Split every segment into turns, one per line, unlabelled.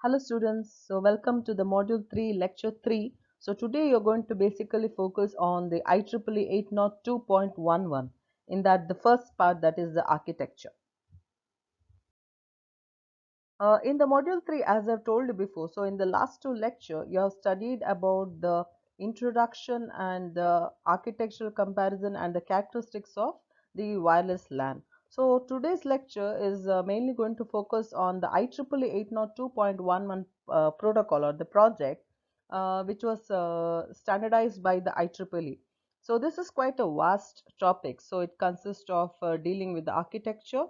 Hello students, so welcome to the module 3 lecture 3. So today you're going to basically focus on the IEEE 802.11 in that the first part, that is the architecture. In the module 3, as I've told you before, so in the last two lecture you have studied about the introduction and the architectural comparison and the characteristics of the wireless LAN. So today's lecture is mainly going to focus on the IEEE 802.11 protocol or the project, which was standardized by the IEEE. So this is quite a vast topic. So it consists of dealing with the architecture,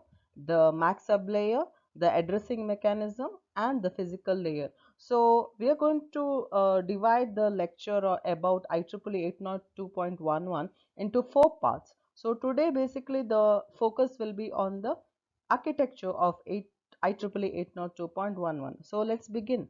the MAC sublayer, the addressing mechanism, and the physical layer. So we are going to divide the lecture about IEEE 802.11 into four parts. So today basically the focus will be on the architecture of IEEE 802.11. So let's begin.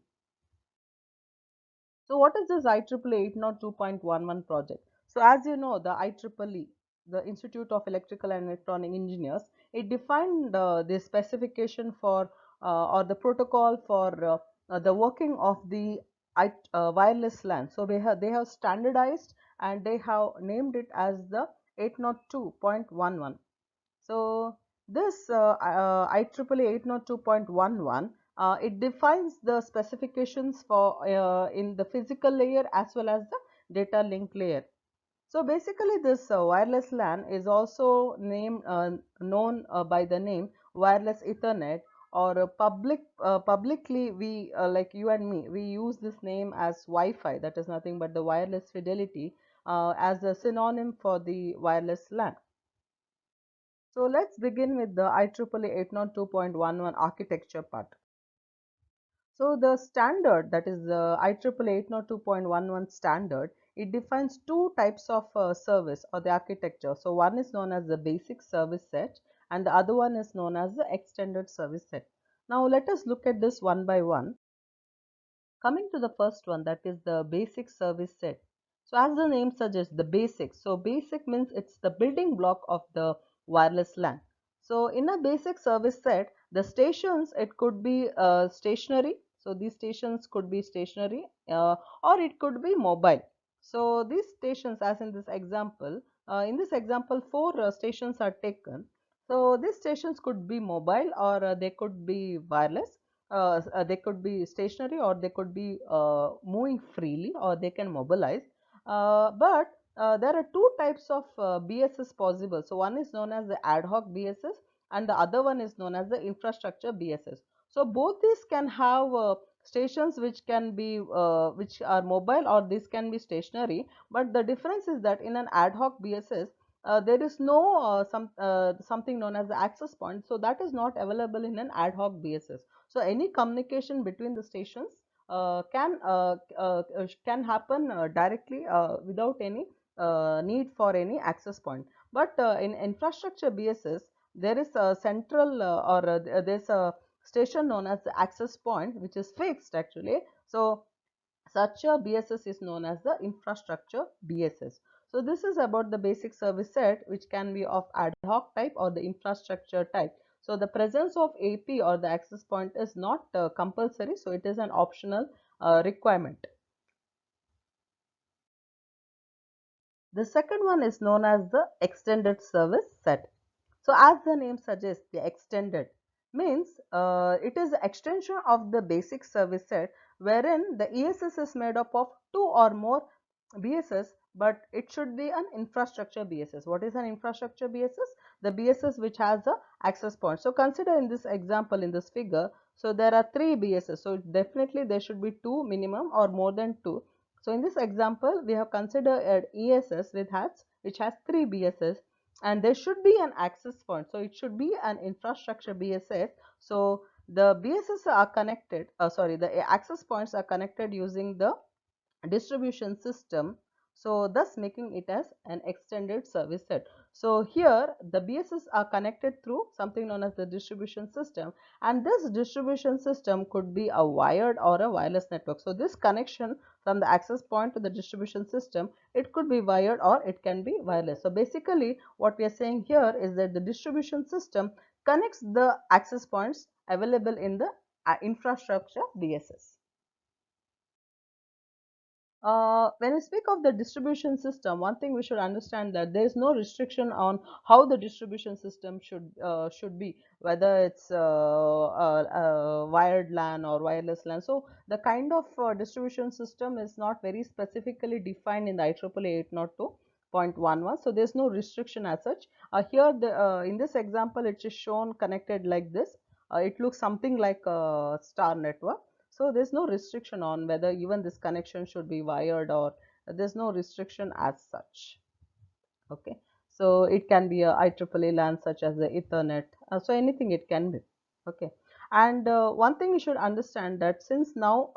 So what is this IEEE 802.11 project? So as you know, the IEEE, the Institute of Electrical and Electronic Engineers, it defined the specification for or the protocol for the working of the wireless LAN. So they have standardized and they have named it as the 802.11. So this IEEE 802.11, it defines the specifications for in the physical layer as well as the data link layer. So basically this wireless LAN is also known by the name wireless Ethernet, or publicly we like you and me, we use this name as Wi-Fi, that is nothing but the wireless fidelity, as a synonym for the wireless LAN. So let's begin with the IEEE 802.11 architecture part. So the standard, that is the IEEE 802.11 standard, it defines two types of service or the architecture. So one is known as the basic service set and the other one is known as the extended service set. Now let us look at this one by one. Coming to the first one, that is the basic service set. So as the name suggests, the basic. So basic means it's the building block of the wireless LAN. So in a basic service set, the stations, it could be stationary. So these stations could be stationary or it could be mobile. So these stations, as in this example, four stations are taken. So these stations could be mobile or they could be wireless. They could be stationary or they could be moving freely or they can mobilize. But there are two types of BSS possible. So one is known as the ad hoc BSS and the other one is known as the infrastructure BSS. So both these can have stations which can be which are mobile or this can be stationary. But the difference is that in an ad hoc BSS, there is no something known as the access point. So that is not available in an ad hoc BSS. So any communication between the stations can happen directly without any need for any access point. But in infrastructure BSS, there is a central there's a station known as the access point, which is fixed actually. So such a BSS is known as the infrastructure BSS. So this is about the basic service set, which can be of ad hoc type or the infrastructure type. So the presence of AP or the access point is not compulsory, so it is an optional requirement. The second one is known as the extended service set. So as the name suggests, the extended means it is the extension of the basic service set, wherein the ESS is made up of two or more BSS, but it should be an infrastructure BSS. What is an infrastructure BSS? The BSS which has a access point. So consider in this example, in this figure, so there are three BSS. So definitely there should be two minimum or more than two. So in this example, we have considered an ESS which has three BSS, and there should be an access point. So it should be an infrastructure BSS. So the BSS are connected, the access points are connected using the distribution system, so thus making it as an extended service set. So here the BSS are connected through something known as the distribution system, and this distribution system could be a wired or a wireless network. So this connection from the access point to the distribution system, it could be wired or it can be wireless. So basically what we are saying here is that the distribution system connects the access points available in the infrastructure BSS. When we speak of the distribution system, one thing we should understand that there is no restriction on how the distribution system should be, whether it's wired LAN or wireless LAN. So the kind of distribution system is not very specifically defined in the IEEE 802.11. So there's no restriction as such. Here, in this example, it is shown connected like this. It looks something like a star network. So there's no restriction on whether even this connection should be wired, or there's no restriction as such. Okay, so it can be a IEEE LAN such as the Ethernet. So anything it can be. Okay, and one thing you should understand that since now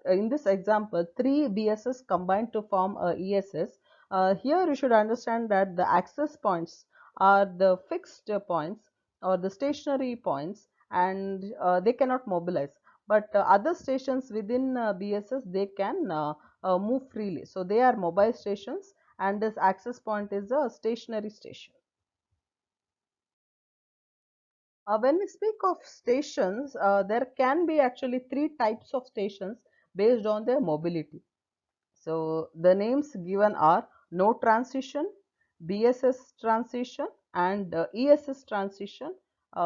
in this example three BSS combined to form a ESS, here you should understand that the access points are the fixed points or the stationary points, and they cannot mobilize. But other stations within BSS, they can move freely. So they are mobile stations, and this access point is a stationary station. When we speak of stations, there can be actually three types of stations based on their mobility. So the names given are no transition, BSS transition, and ESS transition.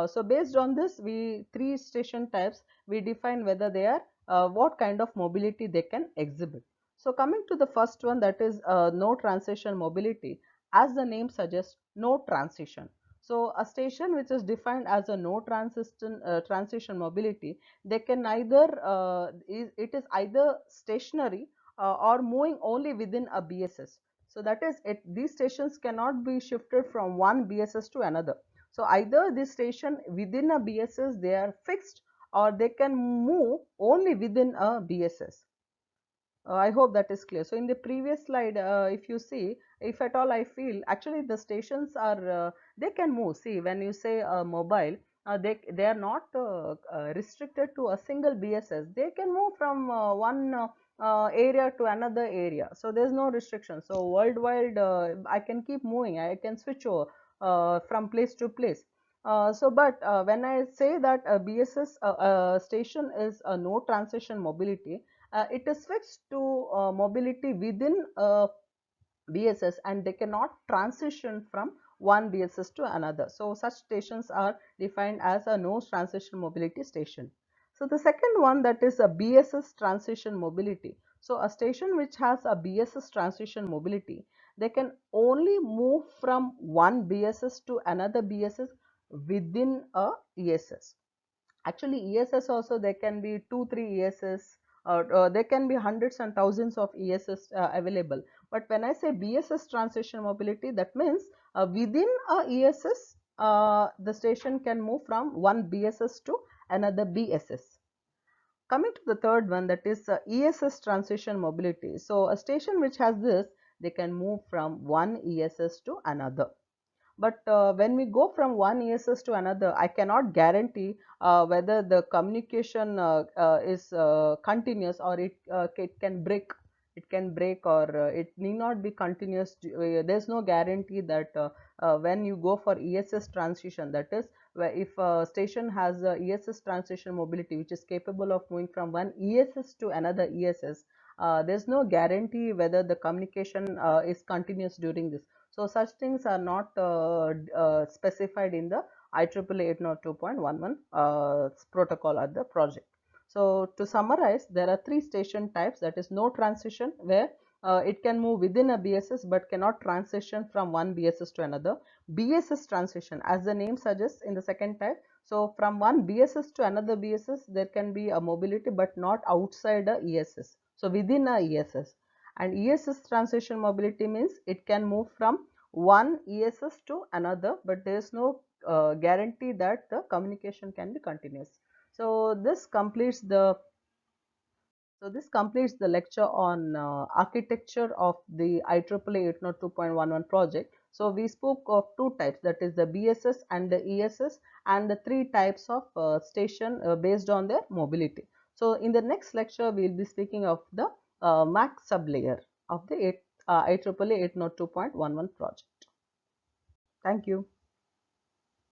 So based on this, we three station types, we define whether they are what kind of mobility they can exhibit. So coming to the first one, that is no transition mobility. As the name suggests, no transition. So a station which is defined as a no transition mobility, they can either it is either stationary or moving only within a BSS. So that is it, these stations cannot be shifted from one BSS to another. So either this station within a BSS they are fixed, or they can move only within a BSS. I hope that is clear. So in the previous slide, if you see, if at all I feel, actually the stations are, they can move. See, when you say mobile, they are not restricted to a single BSS. They can move from one area to another area. So there's no restriction. So worldwide, I can keep moving. I can switch over from place to place. But when I say that a BSS station is a no transition mobility, it is fixed to mobility within BSS, and they cannot transition from one BSS to another. So such stations are defined as a no transition mobility station. So the second one, that is a BSS transition mobility. So a station which has a BSS transition mobility, they can only move from one BSS to another BSS within a ESS. Actually ESS also, there can be 2 3 ESS, there can be hundreds and thousands of ESS available. But when I say BSS transition mobility, that means within a ESS the station can move from one BSS to another BSS. Coming to the third one, that is ESS transition mobility. So a station which has this, they can move from one ESS to another. But when we go from one ESS to another, I cannot guarantee whether the communication is continuous, or it can break. It can break, or it need not be continuous. There's no guarantee that when you go for ESS transition, that is, where if a station has a ESS transition mobility which is capable of moving from one ESS to another ESS, there's no guarantee whether the communication is continuous during this. So such things are not specified in the IEEE 802.11 protocol or the project. So to summarize, there are three station types, that is no transition, where it can move within a BSS but cannot transition from one BSS to another. BSS transition, as the name suggests in the second type, so from one BSS to another BSS there can be a mobility, but not outside a ESS, so within a ESS. And ESS transition mobility means it can move from one ESS to another, but there is no guarantee that the communication can be continuous. So this completes the lecture on architecture of the IEEE 802.11 project. So we spoke of two types, that is the BSS and the ESS, and the three types of station based on their mobility. So in the next lecture, we will be speaking of the MAC sublayer of the IEEE 802.11 project. Thank you.